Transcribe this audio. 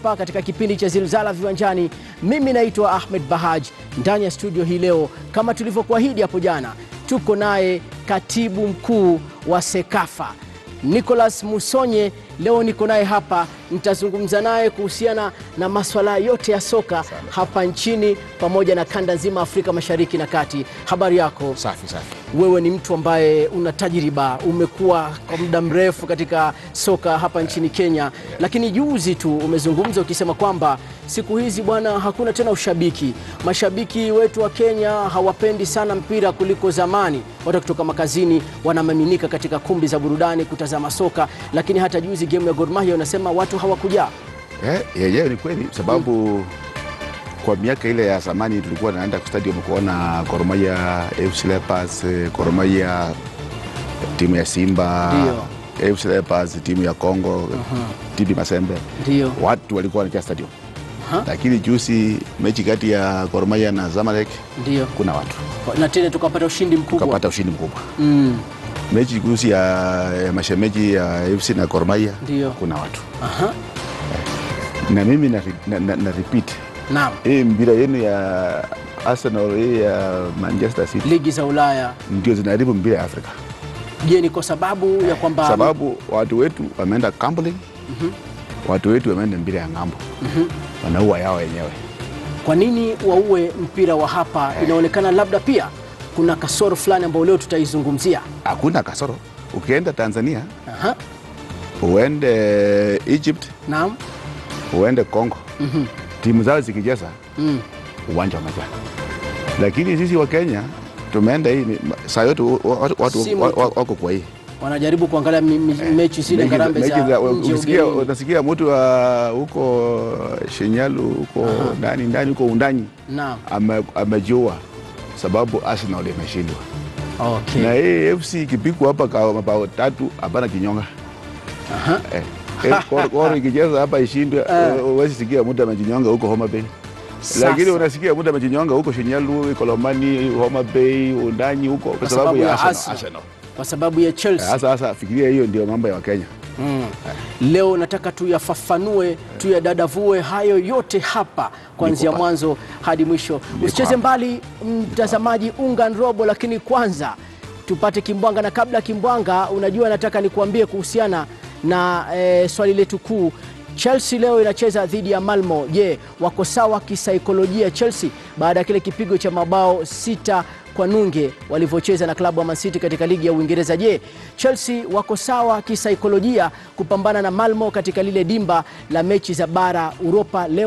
hapa katika kipindi cha Zilzala Viwanjani. Mimi naitwa Ahmed Bahaj. Ndani ya studio hii leo, kama tulivyokuahidi hapo jana, tuko naye katibu mkuu wa Sekafa Nicholas Musonye. Leo niko naye hapa, nitazungumza naye kuhusiana na masuala yote ya soka hapa nchini pamoja na kanda nzima Afrika Mashariki na Kati. Habari yako? Safi. Wewe ni mtu ambaye una tajriba, umekuwa kwa muda mrefu katika soka hapa nchini Kenya, lakini juzi tu umezungumza ukisema kwamba siku hizi bwana hakuna tena ushabiki. Mashabiki wetu wa Kenya hawapendi sana mpira kuliko zamani. Watu kutoka makazini wanamiminika katika kumbi za burudani kutazama soka, lakini hata juzi game ya Gor Mahia unasema watu hawakujaa. Ni kweli, sababu kwa miaka ile ya zamani tulikuwa naenda stadium kuona Gor Mahia, FC Leopards, Gor Mahia timu ya Simba, FC Leopards timu ya Kongo, TP Mazembe. Ndio. Watu walikuwa wanaja stadium. Lakini juzi mechi kati ya Gor Mahia na Zamalek, ndio kuna watu. Na tena tukapata ushindi mkubwa. Mechi juzi ya mashemeji ya FC na Gor Mahia, kuna watu. Na mimi na repeat. Naam. Hii mpira yenu ya Arsenal, hii ya Manchester City, ligi za Ulaya ndio zinaharibu mpira ya Afrika. Je, ni kwa sababu ya kwamba sababu watu wetu wameenda gambling, watu wetu wameenda mpira ya ngambo, wanaua yao wenyewe. Kwa nini waue mpira wa hapa? Inaonekana labda pia kuna kasoro fulani ambayo leo tutaizungumzia. Hakuna kasoro. Ukienda Tanzania, uende Egypt, naam, uende Kongo, timu zao zikicheza uwanja umejaa. Lakini sisi wa Kenya tumeenda hii saa yote watu wako kwa hii, wanajaribu kuangalia mechi zile ngarambe za unasikia mtu huko Shinyalu, huko ndani huko undani, naam, amejua sababu Arsenal imeshindwa. Okay. Na hii FC ikipigwa hapa kwa mabao 3 hapana kinyonga. Kwa ikicheza hapa ishindwe, huwezi sikia mtu amejinyonga huko Homa Bay. Lakini unasikia mtu amejinyonga huko Shinyalu, Kolomani, Homa Bay, undani huko kwa sababu ya Arsenal. Kwa sababu ya Chelsea. Sasa fikiria, hiyo ndio mambo ya Kenya. Leo nataka tuyafafanue, tuyadadavue hayo yote hapa kuanzia mwanzo hadi mwisho. Usicheze mbali mtazamaji, unga robo, lakini kwanza tupate kimbwanga. Na kabla kimbwanga, unajua nataka nikuambie kuhusiana na swali letu kuu. Chelsea leo inacheza dhidi ya Malmo. Je, wako sawa kisaikolojia Chelsea baada ya kile kipigo cha mabao 6-0 walivyocheza na klabu ya Man City katika ligi ya Uingereza? Je, Chelsea wako sawa kisaikolojia kupambana na Malmo katika lile dimba la mechi za bara Europa leo?